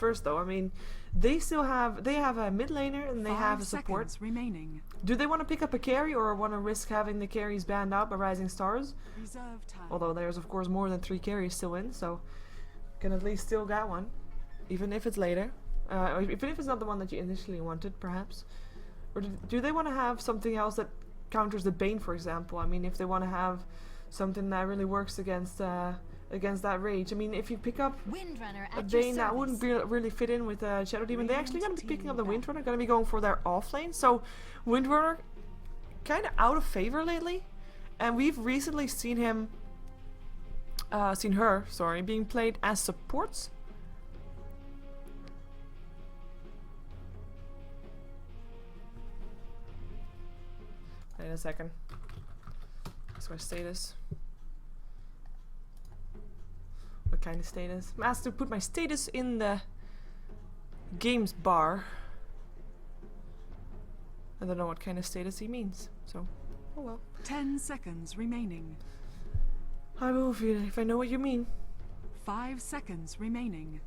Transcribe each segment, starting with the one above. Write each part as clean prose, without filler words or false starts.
first though. I mean, they have a mid laner and they have a support. 5 seconds remaining. Do they want to pick up a carry or want to risk having the carries banned out by Rising Stars? Reserve time. Although there's of course more than 3 carries still in, so can at least still get one, even if it's later, even if it's not the one that you initially wanted, perhaps. Or do they want to have something else that counters the Bane, for example? I mean, if they want to have something that really works against that rage. I mean, if you pick up a Bane, that wouldn't really fit in with Shadow Demon. They're actually going to be picking up the Windrunner, going to be going for their off lane. So Windrunner, kind of out of favor lately, and we've recently seen him, being played as supports. Wait a second. That's my status. What kind of status? I'm asked to put my status in the games bar. I don't know what kind of status he means, so oh well. 10 seconds remaining. I will if I know what you mean. 5 seconds remaining.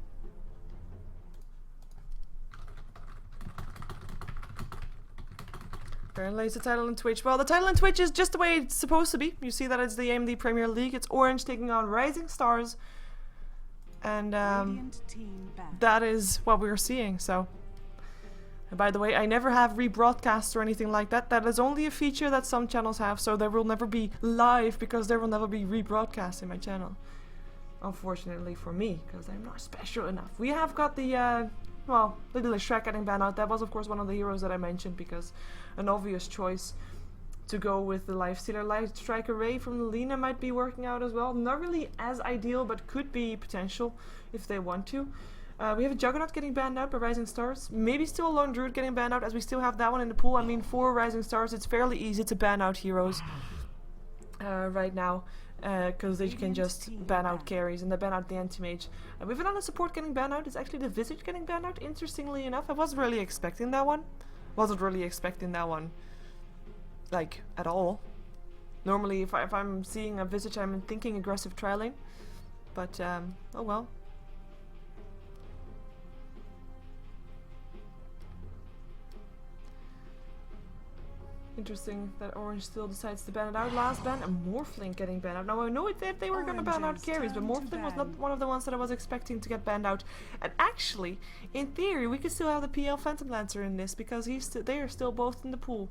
Apparently it's the title on Twitch. Well, the title on Twitch is just the way it's supposed to be. You see that it's the AMD Premier League. It's Orange taking on Rising Stars. And that is what we're seeing, so. And by the way, I never have rebroadcasts or anything like that. That is only a feature that some channels have, so there will never be live because there will never be rebroadcast in my channel. Unfortunately for me, because I'm not special enough. We have got the, well, Little Shrek getting banned out. That was of course one of the heroes that I mentioned because an obvious choice to go with the Lifestealer. Light Strike Array from Lina might be working out as well. Not really as ideal, but could be potential if they want to. We have a Juggernaut getting banned out by Rising Stars. Maybe still a Lone Druid getting banned out as we still have that one in the pool. I mean, for Rising Stars, it's fairly easy to ban out heroes right now. Because they can just ban out carries and they ban out the anti-mage. We have another support getting banned out. It's actually the Visage getting banned out, interestingly enough. I wasn't really expecting that one. Like, at all. Normally, if I'm seeing a Visage, I'm thinking aggressive trialing. But, oh well. Interesting that Orange still decides to ban it out. Last ban, a Morphling getting banned out. Now I know that they were going to ban out carries, but Morphling was not one of the ones that I was expecting to get banned out. And actually, in theory, we could still have the PL Phantom Lancer in this because they are still both in the pool.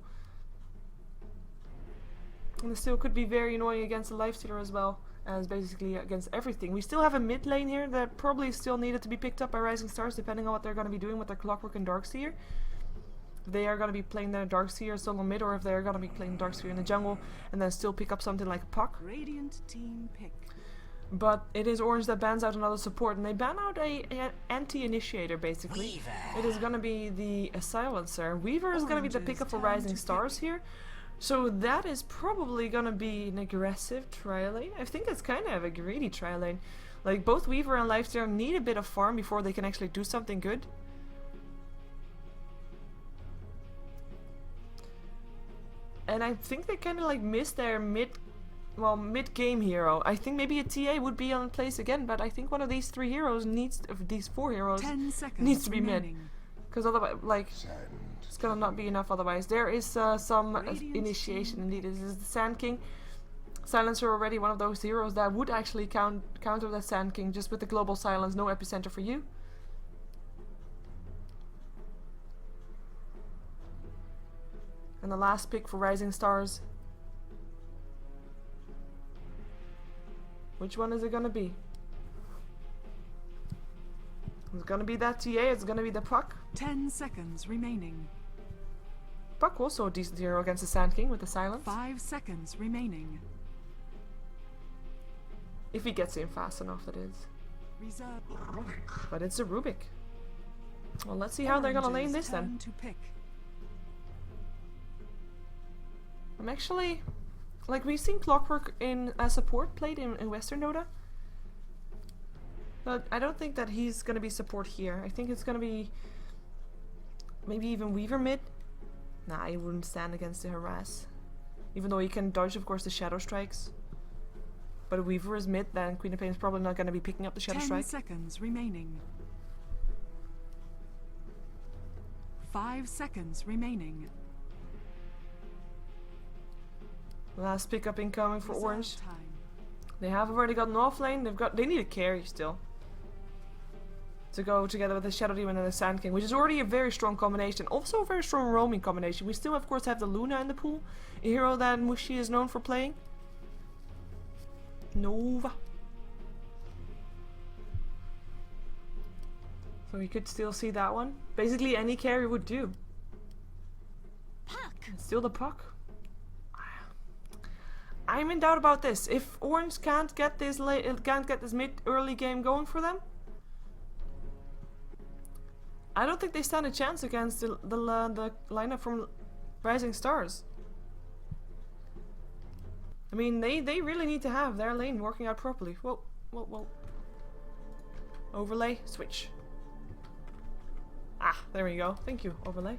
And it still could be very annoying against the Lifestealer as well, as basically against everything. We still have a mid lane here that probably still needed to be picked up by Rising Stars, depending on what they're going to be doing with their Clockwork and Darkseer. They are going to be playing their Darkseer solo mid, or if they're going to be playing Darkseer in the jungle and then still pick up something like Puck. Radiant team pick. But it is Orange that bans out another support, and they ban out a anti-initiator basically. Weaver. It is going to be the Silencer. Weaver is going to be the pickup for Rising Stars here. So that is probably going to be an aggressive trial lane. I think it's kind of a greedy trial lane. Like both Weaver and Lifestealer need a bit of farm before they can actually do something good. And I think they kind of like missed their mid-game hero. I think maybe a TA would be on place again, but I think one of these 3 heroes needs, these 4 heroes, needs to be mid. Because otherwise, like, it's gonna not be enough otherwise. There is some initiation indeed. This is the Sand King. Silencer already one of those heroes that would actually counter the Sand King just with the global silence, no epicenter for you. And the last pick for Rising Stars. Which one is it gonna be? It's gonna be that TA, it's gonna be the Puck. 10 seconds remaining. Puck also a decent hero against the Sand King with the silence. 5 seconds remaining. If he gets in fast enough, that is. Reserve. But it's a Rubik. Well, let's see how they're gonna lane this then. I'm actually, like, we've seen Clockwork in support played in Western Dota, but I don't think that he's gonna be support here. I think it's gonna be maybe even Weaver mid. Nah, I wouldn't stand against the harass, even though he can dodge, of course, the shadow strikes. But if Weaver is mid, then Queen of Pain is probably not gonna be picking up the shadow strike. 10 seconds remaining. 5 seconds remaining. Last pickup incoming for Reserve orange. time. They have already got an off lane. They need a carry still to go together with the Shadow Demon and the Sand King, which is already a very strong combination. Also a very strong roaming combination. We still of course have the Luna in the pool, a hero that Mushi is known for playing. Nova. So we could still see that one. Basically any carry would do. Puck. And still the puck. I'm in doubt about this. If Orange can't get this mid-early game going for them, I don't think they stand a chance against the lineup from Rising Stars. I mean, they really need to have their lane working out properly. Whoa, whoa, whoa. Overlay, switch. Ah, there we go. Thank you, overlay.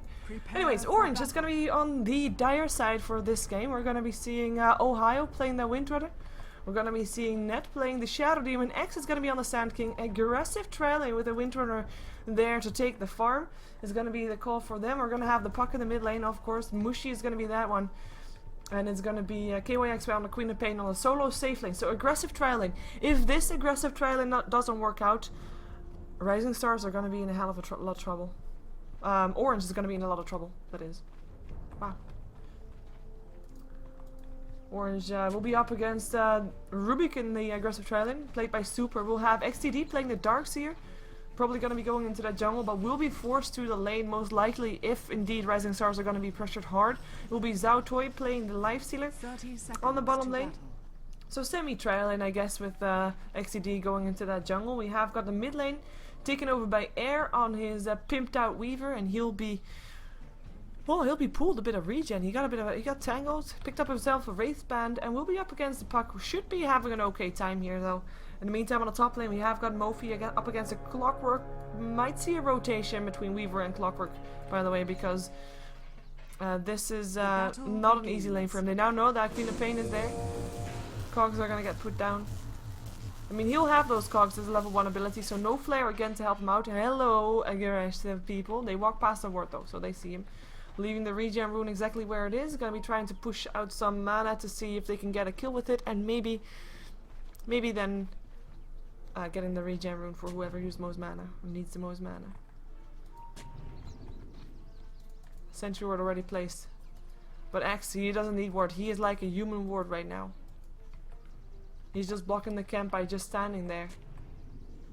Anyways, Orange is going to be on the dire side for this game. We're going to be seeing Ohio playing the Windrunner. We're going to be seeing Net playing the Shadow Demon. X is going to be on the Sand King. Aggressive trailing with the Windrunner there to take the farm is going to be the call for them. We're going to have the puck in the mid lane, of course. Mushi is going to be that one. And it's going to be KYX on the Queen of Pain on a solo safe lane. So aggressive trailing. If this aggressive trailing doesn't work out, Rising Stars are going to be in a hell of a lot of trouble. Orange is going to be in a lot of trouble, that is. Wow. Orange will be up against Rubik in the aggressive trailing, played by Super. We'll have XTD playing the Darkseer. Probably going to be going into that jungle, but will be forced to the lane most likely if indeed Rising Stars are going to be pressured hard. It will be Zhao Toy playing the Lifestealer on the bottom lane. So semi-trailing, I guess, with XTD going into that jungle. We have got the mid lane taken over by Air on his pimped out Weaver, and he'll be pulled a bit of regen. He got tangled, picked up himself a Wraith Band, and will be up against the puck, who should be having an okay time here though. In the meantime, on the top lane we have got Mofi up against a Clockwork. Might see a rotation between Weaver and Clockwork, by the way, because this is not an easy lane for him. They now know that Queen of Pain is there. Cogs are gonna get put down. I mean, he'll have those cogs as a level 1 ability, so no flare again to help him out. Hello, aggressive people. They walk past the ward though, so they see him. Leaving the regen rune exactly where it is. Gonna be trying to push out some mana to see if they can get a kill with it, and maybe then getting the regen rune for whoever used most mana, or needs the most mana. Sentry ward already placed. But X, he doesn't need ward. He is like a human ward right now. He's just blocking the camp by just standing there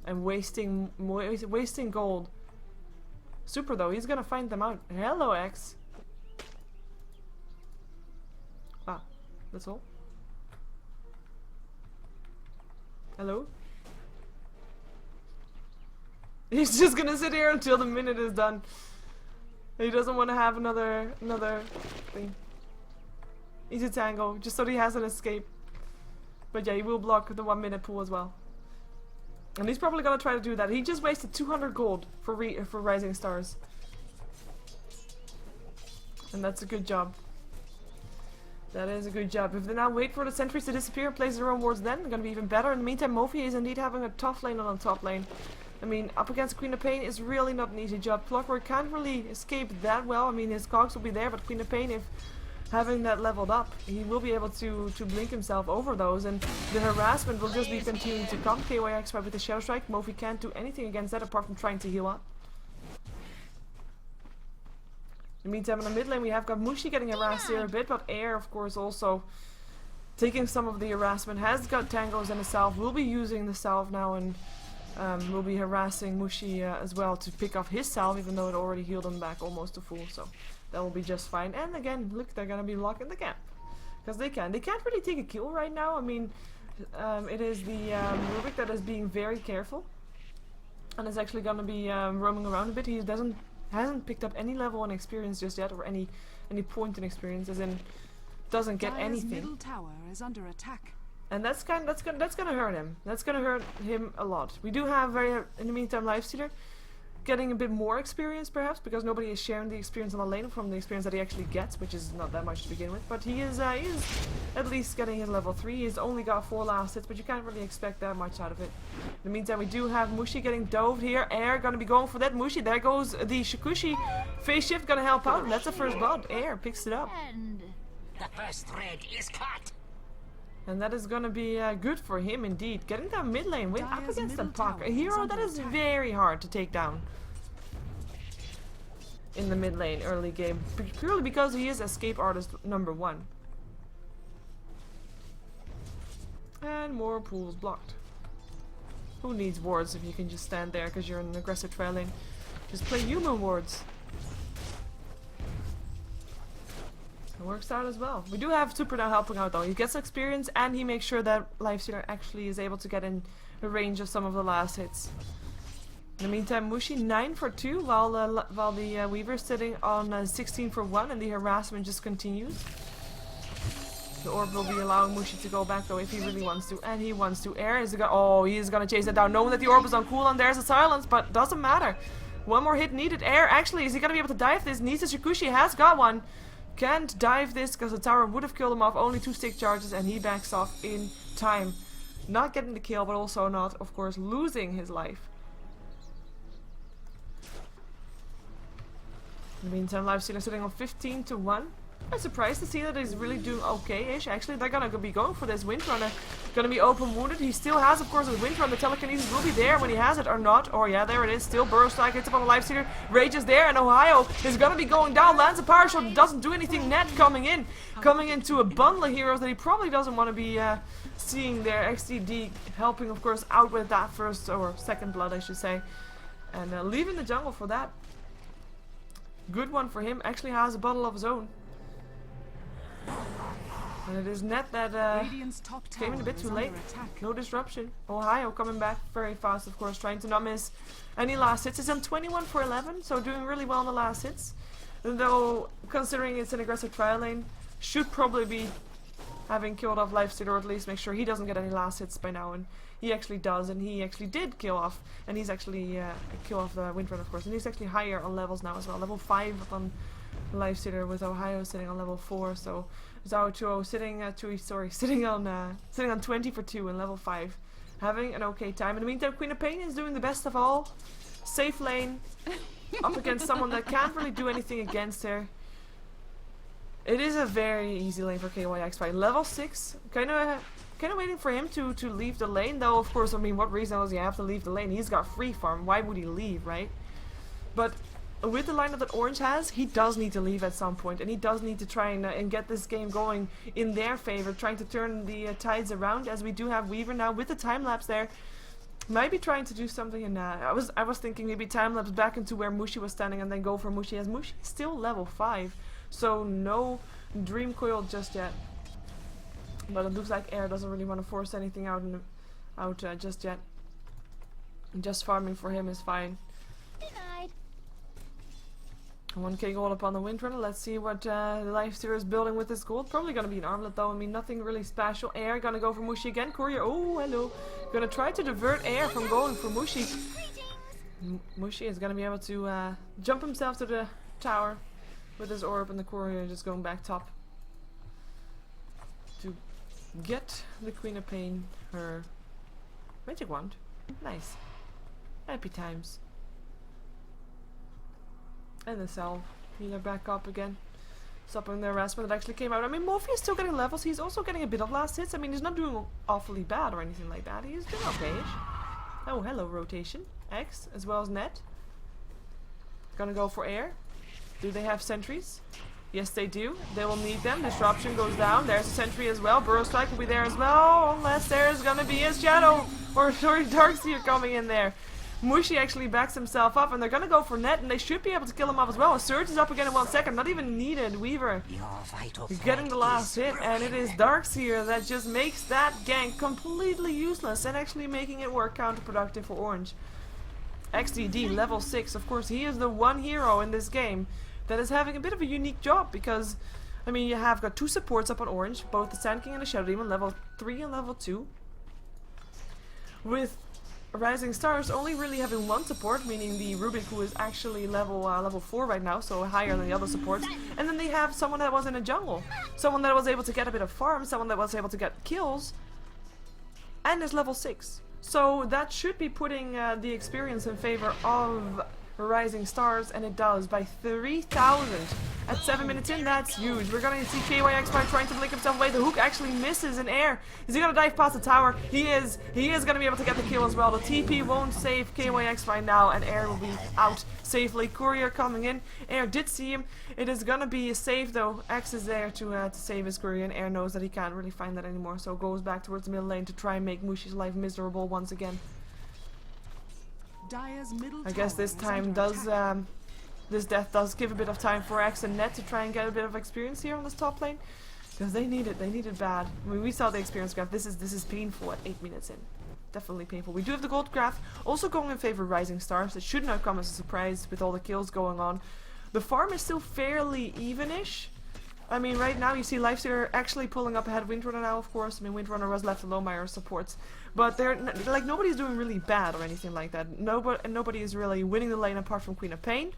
and wasting gold. Super though, he's gonna find them out. Hello, X. Ah, that's all. Hello. He's just gonna sit here until the minute is done. He doesn't want to have another thing. Easy tango, just so he has an escape. But yeah, he will block the 1 minute pool as well. And he's probably gonna try to do that. He just wasted 200 gold for Rising Stars. And that's a good job. That is a good job. If they now wait for the sentries to disappear and place their own wards, then they're gonna be even better. In the meantime, Mofi is indeed having a tough lane on the top lane. I mean, up against Queen of Pain is really not an easy job. Clockwork can't really escape that well. I mean, his cogs will be there, but Queen of Pain, if having that leveled up, he will be able to blink himself over those, and the harassment will just be continuing to come. KYX right with the Shadow Strike. Mofi can't do anything against that apart from trying to heal up. In the meantime, in the mid lane we have got Mushi getting harassed here a bit, but Air, of course, also taking some of the harassment. Has got tangos and a salve. Will be using the salve now, and will be harassing Mushi as well to pick off his salve, even though it already healed him back almost to full. So that will be just fine. And again, look, they're gonna be blocking the camp because they can. They can't really take a kill right now. I mean, it is the Rubik that is being very careful, and is actually gonna be roaming around a bit. He hasn't picked up any level 1 experience just yet, or any point in experience, as in doesn't get anything. Middle tower is under attack. And that's gonna hurt him. That's gonna hurt him a lot. We do have in the meantime Lifestealer. getting a bit more experience perhaps, because nobody is sharing the experience on the lane from the experience that he actually gets, which is not that much to begin with. But he is at least getting his level 3. He's only got 4 last hits, but you can't really expect that much out of it. In the meantime, we do have Mushi getting doved here. Air gonna be going for that Mushi. There goes the Shikushi. Phase shift gonna help out, and that's the first blood. Air picks it up. And The first thread is cut. And that is gonna be good for him indeed. Getting that mid lane win up Dire's against the middle Puck. tower A hero is that under is attack. very hard to take down in the mid lane early game. Purely because he is escape artist #1. And more pools blocked. Who needs wards if you can just stand there because you're in an aggressive trail lane? Just play human wards. It works out as well. We do have Super now helping out though. He gets experience and he makes sure that Lifestealer actually is able to get in the range of some of the last hits. In the meantime, Mushi 9 for 2 while the Weaver is sitting on 16 for 1 and the harassment just continues. The orb will be allowing Mushi to go back though if he really wants to, and he wants to. Air is he is gonna chase that down, knowing that the orb is on cooldown. There's a silence, but doesn't matter. One more hit needed. Air actually, is he gonna be able to dive this? Needs a Shikushi, has got one. Can't dive this because the tower would have killed him off. Only 2 stick charges and he backs off in time. Not getting the kill, but also not, of course, losing his life. In the meantime, Lifestealer sitting on 15 to 1. I'm surprised to see that he's really doing okay-ish. Actually, they're gonna be going for this Windrunner. Gonna be open wounded. He still has, of course, his Windrunner. The telekinesis will be there when he has it or not. Or yeah, there it is. Still Burrow Strike hits up on the Lifestealer. Rage is there, and Ohio is gonna be going down. Lands a power shot, doesn't do anything. Net coming into a bundle of heroes that he probably doesn't want to be seeing there. XTD helping, of course, out with that first or second blood, I should say, and leaving the jungle for that. Good one for him. Actually has a bottle of his own. And it is Net that Radiant's top came in a tower bit is too under late. attack. No disruption. Ohio coming back very fast, of course, trying to not miss any last hits. It's on 21 for 11, so doing really well on the last hits. Though, considering it's an aggressive trial lane, should probably be having killed off Lifestealer, or at least make sure he doesn't get any last hits by now. And he actually does, and he actually did kill off. And he's actually kill off the Windrunner, of course. And he's actually higher on levels now as well. Level 5 on Lifestealer, with Ohio sitting on level 4. So Zao sitting on 20 for 2 and level 5, having an okay time. In the meantime, Queen of Pain is doing the best of all. Safe lane, up against someone that can't really do anything against her. It is a very easy lane for KYX fight. Level 6, kind of waiting for him to leave the lane. Though, of course, I mean, what reason does he have to leave the lane? He's got free farm. Why would he leave, right? But with the lineup that Orange has, he does need to leave at some point, and he does need to try and get this game going in their favor, trying to turn the tides around, as we do have Weaver now with the time lapse there. Might be trying to do something, and I was thinking maybe time lapse back into where Mushi was standing and then go for Mushi, as Mushi is still level 5, so no Dream Coil just yet. But it looks like Air doesn't really want to force anything out just yet. Just farming for him is fine. denied. 1k gold upon the Windrunner. Let's see what the Lifestealer is building with this gold. Probably gonna be an armlet though. I mean, nothing really special. Air gonna go for Mushi again. Courier, oh hello. Gonna try to divert Air from going for Mushi. Mushi is gonna be able to jump himself to the tower with his orb, and the Courier just going back top to get the Queen of Pain her magic wand. Nice. Happy times. And the Salve. Healer back up again. Stopping the harassment that actually came out. I mean, Morphe is still getting levels. He's also getting a bit of last hits. I mean, he's not doing awfully bad or anything like that. He's doing okay-ish. Oh, hello, rotation. X, as well as Net. Gonna go for Air. Do they have sentries? Yes, they do. They will need them. Disruption goes down. There's a sentry as well. Burrow Strike will be there as well. Unless there's gonna be a Shadow. Or, sorry, Darkseer coming in there. Mushi actually backs himself up, and they're gonna go for Net, and they should be able to kill him off as well. A Surge is up again in 1 second. Not even needed. Weaver getting the last hit, and it is Darkseer that just makes that gank completely useless and actually making it work counterproductive for Orange. XDD, level 6. Of course, he is the one hero in this game that is having a bit of a unique job, because, I mean, you have got 2 supports up on Orange, both the Sand King and the Shadow Demon, level 3 and level 2. With Rising Stars only really having one support, meaning the Rubik, who is actually level 4 right now, so higher than the other supports. And then they have someone that was in a jungle, someone that was able to get a bit of farm, someone that was able to get kills, and is level 6. So that should be putting the experience in favor of Rising Stars, and it does by 3,000 at 7 minutes in. That's huge. We're gonna see KYXY trying to blink himself away. The hook actually misses in air. Is he gonna dive past the tower? He is. He is gonna be able to get the kill as well. The TP won't save KYXY now, and Air will be out safely. Courier coming in. Air did see him. It is gonna be a save though. X is there to save his courier, and Air knows that he can't really find that anymore, so goes back towards the middle lane to try and make Mushi's life miserable once again. I guess this time does, this death does give a bit of time for X and Net to try and get a bit of experience here on this top lane. Because they need it bad. I mean, we saw the experience graph. This is painful at 8 minutes in. Definitely painful. We do have the gold graph also going in favor of Rising Stars. It should not come as a surprise with all the kills going on. The farm is still fairly evenish. I mean, right now you see Lifestealer actually pulling up ahead of Windrunner now, of course. I mean, Windrunner was left alone by our supports. But they're like, nobody's doing really bad or anything like that. Nobody is really winning the lane apart from Queen of Pain.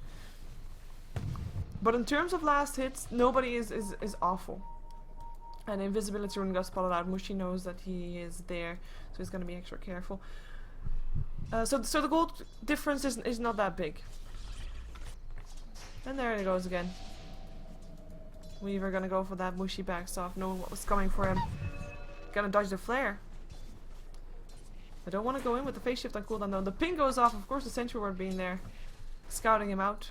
But in terms of last hits, nobody is awful. And Invisibility Rune got spotted out. Mushi knows that he is there, so he's going to be extra careful. So the gold difference is not that big. And there it goes again. Weaver gonna go for that. Mushi backs off, knowing what was coming for him. Gonna dodge the flare. I don't want to go in with the phase shift on cooldown though. The ping goes off, of course, the sentry ward being there, scouting him out.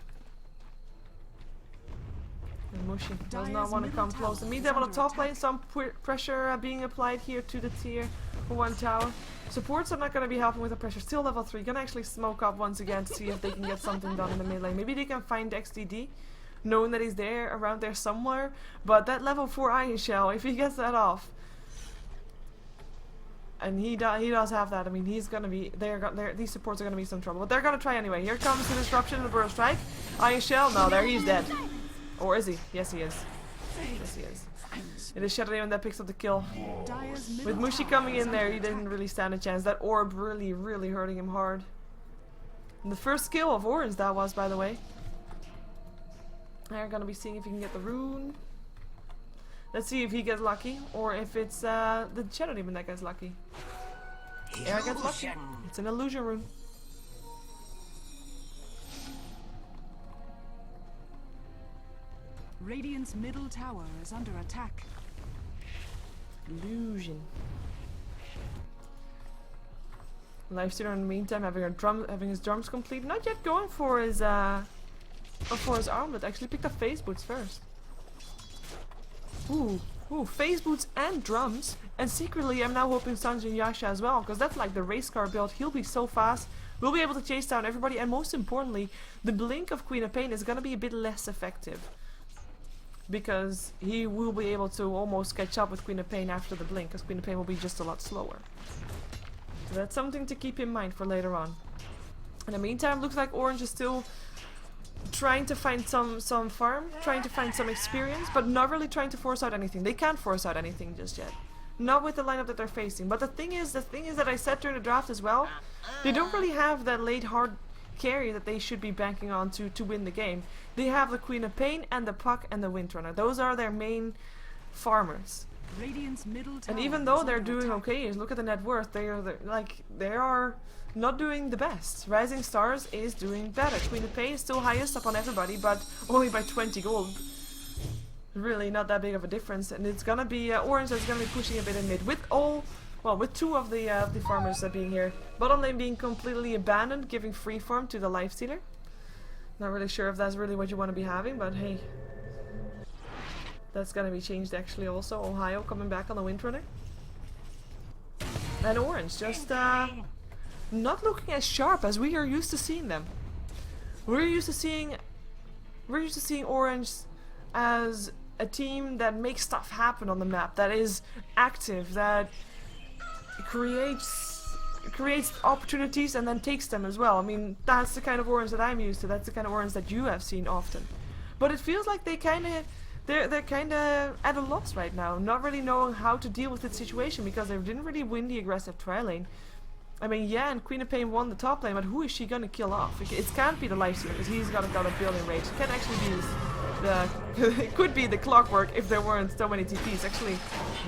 And Mushi does not want to come close. And meantime on the top lane, some pressure being applied here to the tier 1 tower. Supports are not going to be helping with the pressure. Still level 3. Gonna actually smoke up once again to see if they can get something done in the mid lane. Maybe they can find XDD, knowing that he's there, around there somewhere. But that level 4 Iron Shell, if he gets that off, and he does have that, I mean, he's gonna be, these supports are gonna be some trouble. But they're gonna try anyway. Here comes the disruption and the burrow strike. Iron Shell, no, there he's dead. Or is he? Yes, he is. Yes, he is. It is Shadow Demon that picks up the kill. With Mushi coming in there, he didn't really stand a chance. That orb really, really hurting him hard. And the first kill of Orange that was, by the way. They're gonna be seeing if he can get the rune. Let's see if he gets lucky, or if it's the Shadow Demon that gets lucky. Air gets lucky. It's an illusion rune. Radiant's middle tower is under attack. Illusion. Lifestealer in the meantime having his drums complete. Not yet going for his armlet. Actually picked up phase boots first. Ooh, phase boots and drums. And secretly I'm now hoping Sanjin Yasha as well, because that's like the race car build. He'll be so fast. We'll be able to chase down everybody, and most importantly, the blink of Queen of Pain is gonna be a bit less effective. Because he will be able to almost catch up with Queen of Pain after the blink, because Queen of Pain will be just a lot slower. So that's something to keep in mind for later on. In the meantime, looks like Orange is still trying to find some farm, trying to find some experience, but not really trying to force out anything. They can't force out anything just yet. Not with the lineup that they're facing. But the thing is that I said during the draft as well, they don't really have that late hard carry that they should be banking on to win the game. They have the Queen of Pain and the Puck and the Windrunner. Those are their main farmers. And even though they're doing okay, look at the net worth, they are not doing the best. Rising Stars is doing better. Queen of Pain is still highest up on everybody, but only by 20 gold. Really not that big of a difference, and it's gonna be Orange that's gonna be pushing a bit in mid with with two of the farmers being here. Bottom lane being completely abandoned, giving free farm to the Lifestealer. Not really sure if that's really what you want to be having, but hey. That's gonna be changed actually also. Ohio coming back on the Windrunner. And Orange just not looking as sharp as we are used to seeing them. We're used to seeing Orange as a team that makes stuff happen on the map, that is active, that creates opportunities and then takes them as well. I mean, that's the kind of Orange that I'm used to. That's the kind of Orange that you have seen often. But it feels like they're kind of at a loss right now, not really knowing how to deal with the situation, because they didn't really win the aggressive tri lane. I mean, yeah, and Queen of Pain won the top lane, but who is she gonna kill off? It can't be the Lifestealer, because he's got a billion rage. It can actually be the... it could be the Clockwork if there weren't so many TPs. Actually,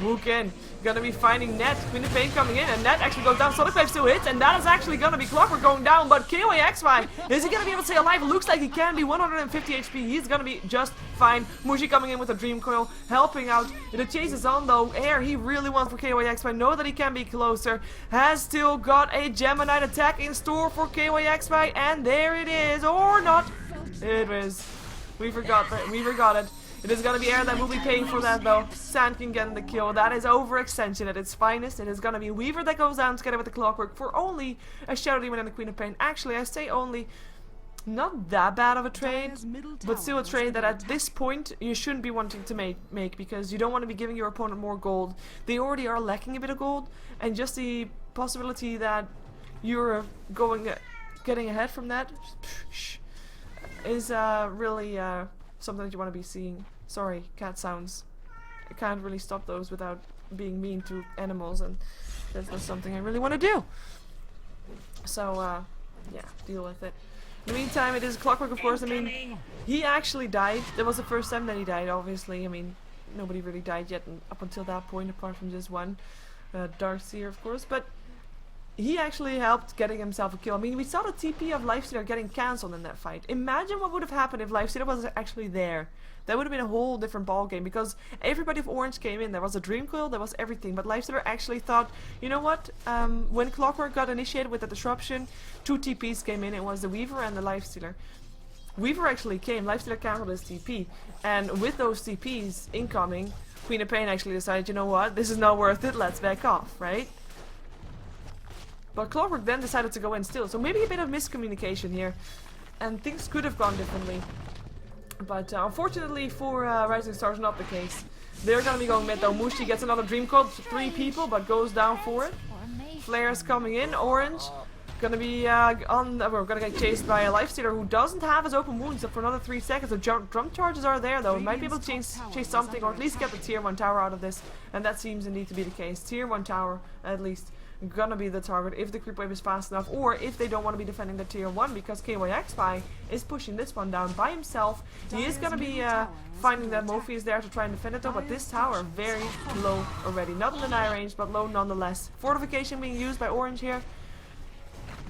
Wukin gonna be finding Net. Queen of Pain coming in, and Net actually goes down. Sonic Wave still hits, and that is actually gonna be Clockwork going down, but KOAXY, is he gonna be able to stay alive? It looks like he can be. 150 HP, he's gonna be just fine. Mushi coming in with a Dream Coil, helping out. The chase is on though. Air, he really wants for KOAXY. Know that he can be closer. Has still got a Gemini attack in store for KOAXY, and there it is, or not. It was. We forgot it. It is gonna be Air that will be paying for that though. Sand King getting the kill. That is overextension at its finest. It is gonna be Weaver that goes down together with the Clockwork for only a Shadow Demon and the Queen of Pain. Actually, I say only. Not that bad of a trade, but still a trade that at this point you shouldn't be wanting to make because you don't want to be giving your opponent more gold. They already are lacking a bit of gold, and just the possibility that you're getting ahead from that is really something that you want to be seeing. Sorry, cat sounds. I can't really stop those without being mean to animals, and that's not something I really want to do. So, yeah, deal with it. In the meantime, it is Clockwork, of course. I mean, he actually died. That was the first time that he died, obviously. I mean, nobody really died yet up until that point, apart from just one. Darkseer, of course. But he actually helped getting himself a kill. I mean, we saw the TP of Lifestealer getting cancelled in that fight. Imagine what would have happened if Lifestealer was actually there. That would have been a whole different ballgame, because everybody of Orange came in. There was a Dream Coil, there was everything, but Lifestealer actually thought, you know what, when Clockwork got initiated with the disruption, 2 TPs came in. It was the Weaver and the Lifestealer. Weaver actually came, Lifestealer cancelled his TP, and with those TPs incoming, Queen of Pain actually decided, you know what, this is not worth it, let's back off, right? But Clockwork then decided to go in still, so maybe a bit of miscommunication here, and things could have gone differently. But unfortunately for Rising Stars, not the case. They're gonna be going mid though. Mushi gets another Dream Coil, 3 people, but goes down for it. Flares coming in. Orange gonna be we're gonna get chased by a Lifestealer who doesn't have his open wounds up for another 3 seconds. The drum charges are there though. Might be able to chase something, or at least get the tier 1 tower out of this. And that seems indeed to be the case. Tier 1 tower, at least, gonna be the target if the creep wave is fast enough, or if they don't want to be defending the tier 1, because KYXY is pushing this one down by himself. He is gonna be finding that Mofi is there to try and defend it though, but this tower very low already. Not in the nigh range, but low nonetheless. Fortification being used by Orange here.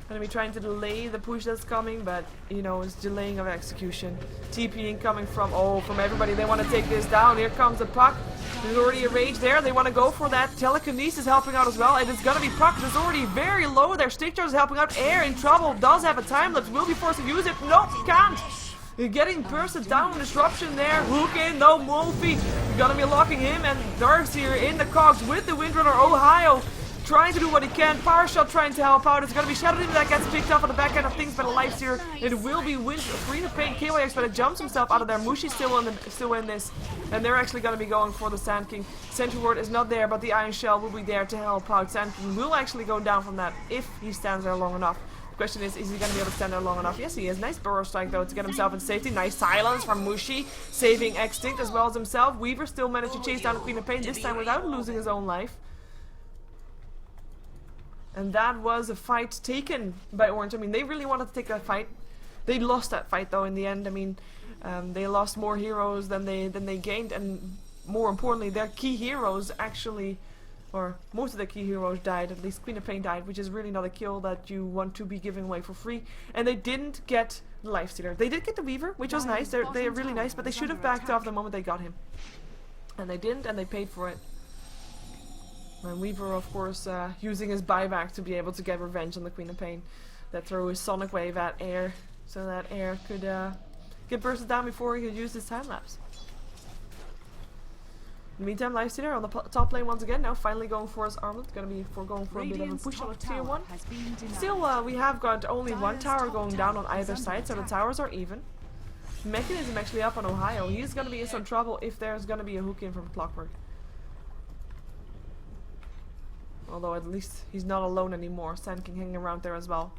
Gonna be trying to delay the push that's coming, but you know, it's delaying of execution. TP incoming from everybody. They want to take this down. Here comes the Puck. There's already a rage there. They want to go for that. Telekinesis helping out as well, and it's gonna be Puck. It's already very low there. Stick Charge is helping out. Air in trouble. Does have a time lapse. Will be forced to use it. Nope, can't. You're getting bursted down. Disruption there. Hook in. No, Wolfie. You're gonna be locking him and Darkseer in the cogs with the Windrunner. Ohio trying to do what he can. Power Shot trying to help out. It's going to be Shadow Demon that gets picked up on the back end of things by the Lifestealer. It will be Queen of Pain. KYX, but it jumps himself out of there. Mushi's still in this. And they're actually going to be going for the Sand King. Sentry Ward is not there, but the Iron Shell will be there to help out. Sand King will actually go down from that if he stands there long enough. The question is he going to be able to stand there long enough? Yes, he is. Nice Burrow Strike, though, to get himself in safety. Nice silence from Mushi, saving Extinct as well as himself. Weaver still managed to chase down Queen of Pain, this time without losing his own life. And that was a fight taken by Orange. I mean, they really wanted to take that fight. They lost that fight, though, in the end. I mean, they lost more heroes than they gained, and more importantly, their key heroes actually, or most of the key heroes died. At least Queen of Pain died, which is really not a kill that you want to be giving away for free. And they didn't get the Lifestealer. They did get the Weaver, which was nice. They're really nice, but they should have backed off the moment they got him. And they didn't, and they paid for it. And Weaver, of course, using his buyback to be able to get revenge on the Queen of Pain. That threw his Sonic Wave at Air, so that Air could get bursted down before he could use his time lapse. In the meantime, Lifestealer on the top lane once again, now finally going for his armlet. Gonna be going for a bit of a push on tier 1. Still, we have got only one tower going down on either side, so the towers are even. Mechanism actually up on Ohio. He's gonna be in some trouble if there's gonna be a hook in from Clockwork. Although at least he's not alone anymore. Sand King hanging around there as well.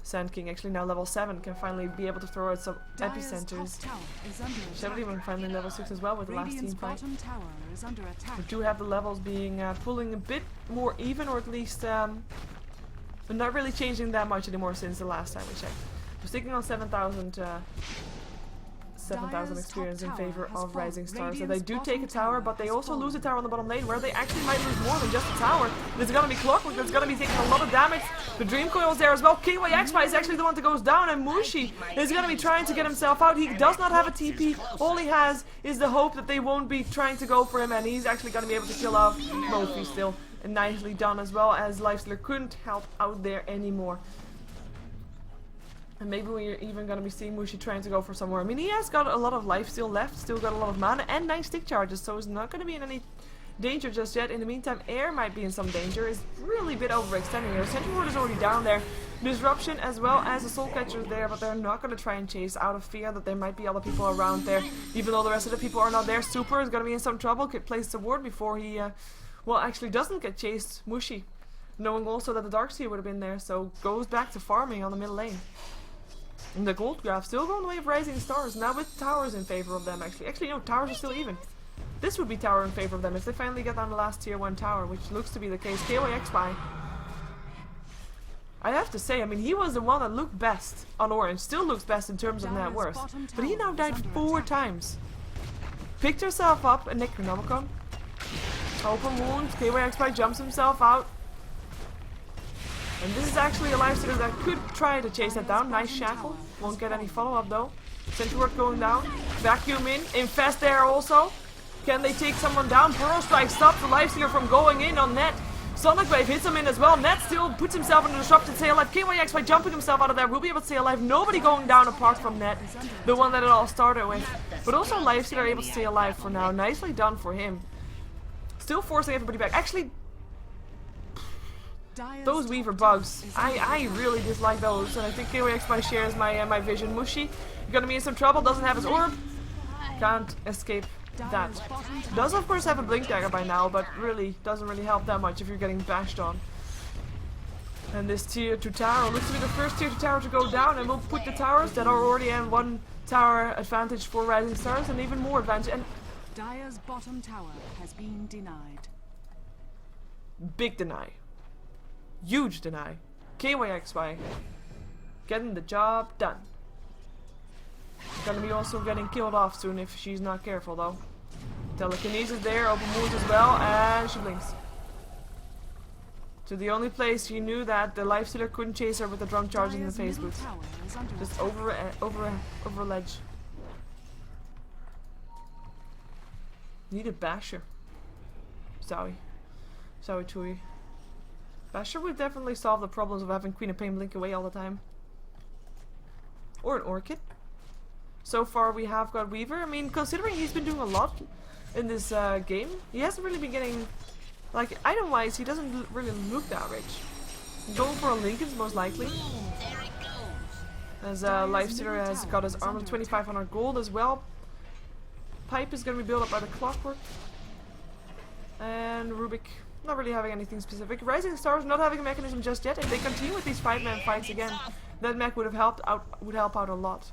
Sand King actually now level 7 can finally be able to throw out some epicenters. Shadow Demon finally level 6 as well with the last team fight. We do have the levels being pulling a bit more even, or at least But not really changing that much anymore since the last time we checked. We're sticking on 7,000 experience in favor of Rising Stars. So they do take a tower, but they also lose a tower on the bottom lane, where they actually might lose more than just a tower. There's gonna be Clockwork that's gonna be taking a lot of damage. The Dream Coil's there as well. KYXY is actually the one that goes down, and Mushi is gonna be trying to get himself out. He does not have a TP. All he has is the hope that they won't be trying to go for him, and he's actually gonna be able to kill off Mofi still. And nicely done as well, as Lifestealer couldn't help out there anymore. And maybe we're even going to be seeing Mushi trying to go for somewhere. I mean, he has got a lot of life still left, still got a lot of mana, and 9 stick charges, so he's not going to be in any danger just yet. In the meantime, Air might be in some danger. It's really a bit overextending here. Sentry Ward is already down there. Disruption as well as the Soul Catcher is there, but they're not going to try and chase out of fear that there might be other people around there. Even though the rest of the people are not there, Super is going to be in some trouble. Could place the ward before he, well, actually doesn't get chased. Mushi, knowing also that the Darkseer would have been there, so goes back to farming on the middle lane. And the gold graph still going the way of Rising Stars, now with towers in favor of them actually. Actually no, towers are still even. This would be tower in favor of them if they finally get down the last tier 1 tower, which looks to be the case. KYXY. I have to say, I mean, he was the one that looked best on Orange. Still looks best in terms of net worth. But he now died 4 times. Picked herself up, and Necronomicon. Open wound, KYXY jumps himself out. And this is actually a Lifestealer that could try to chase that down. Nice shackle. Won't get any follow-up though. Sentry Ward going down. Vacuum in. Infest there also. Can they take someone down? Pearl Strike stops the Lifestealer from going in on Net. Sonic Wave hits him in as well. Net still puts himself in a disrupted stay alive. KYXY jumping himself out of there. Will be able to stay alive. Nobody going down apart from Net. The one that it all started with. But also Lifestealer able to stay alive for now. Nicely done for him. Still forcing everybody back. Actually, those Weaver bugs, I really dislike those, and I think KYXY shares my vision. Mushi gonna be in some trouble, doesn't have his orb, can't escape that. Does of course have a blink dagger by now, but really doesn't really help that much if you're getting bashed on. And this tier 2 tower looks to be the first tier 2 tower to go down, and we'll put the towers that are already in 1 tower advantage for Rising Stars, and even more advantage. And Dire's bottom tower has been denied. big deny. Huge deny. KYXY getting the job done. Gonna be also getting killed off soon if she's not careful though. Telekinesis there, open wounds as well, and she blinks. To the only place she knew that the Lifestealer couldn't chase her with the drum charge in the face boots. Just over a ledge. Need a basher. Sorry Chewy. Basher would definitely solve the problems of having Queen of Pain blink away all the time. Or an Orchid. So far we have got Weaver. I mean, considering he's been doing a lot in this game, he hasn't really been getting, like, item-wise, he doesn't really look that rich. Going for a Lincoln's most likely. As Lifestealer has got his armor 2500 gold as well. Pipe is going to be built up by the Clockwork. And Rubik not really having anything specific. Rising Stars not having a mechanism just yet. If they continue with these 5-man fights again, that mech would help out a lot.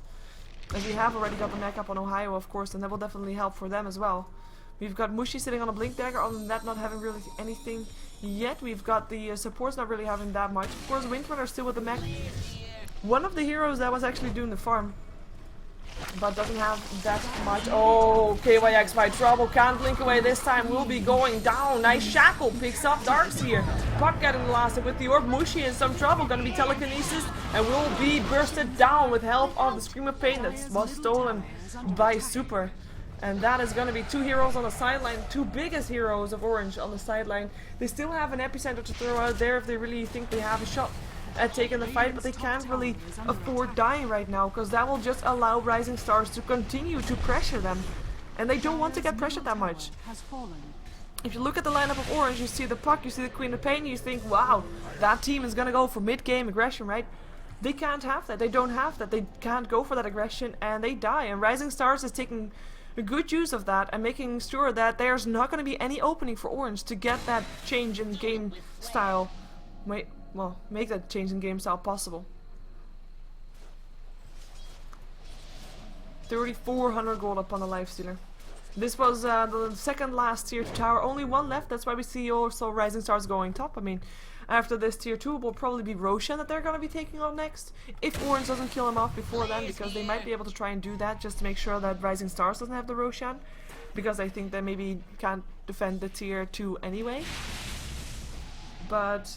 As we have already got the mech up on Ohio, of course, and that will definitely help for them as well. We've got Mushi sitting on a blink dagger, other than that not having really anything yet. We've got the supports not really having that much. Of course, Windrunner still with the mech. One of the heroes that was actually doing the farm, but doesn't have that much. Oh, KYXY trouble, can't blink away this time, will be going down. Nice shackle, picks up Darkseer. Puck getting blasted with the orb. Mushi in some trouble, gonna be telekinesis, and will be bursted down with help of the Scream of Pain that was stolen by Super. And that is gonna be 2 heroes on the sideline, 2 biggest heroes of Orange on the sideline. They still have an epicenter to throw out there if they really think they have a shot at taking the fight, but they can't really afford dying right now, because that will just allow Rising Stars to continue to pressure them, and they don't want to get pressured that much. If you look at the lineup of Orange, you see the Puck, you see the Queen of Pain, you think, wow, that team is gonna go for mid-game aggression, right? They can't have that, they don't have that, they can't go for that aggression, and they die. And Rising Stars is taking good use of that and making sure that there's not going to be any opening for Orange to get that change in game style. Well, make that change in game style possible. 3,400 gold up on the Lifestealer. This was the second last tier to tower, only 1 left, that's why we see also Rising Stars going top. I mean, After this tier 2 will probably be Roshan that they're going to be taking on next. If Orange doesn't kill him off before then, because they might be able to try and do that just to make sure that Rising Stars doesn't have the Roshan. Because I think they maybe can't defend the tier 2 anyway. But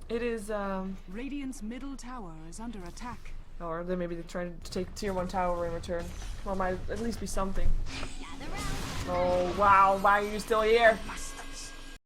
it is Radiant's middle tower is under attack. or then maybe they're trying to take tier 1 tower in return. Well, might at least be something. Oh wow, why are you still here?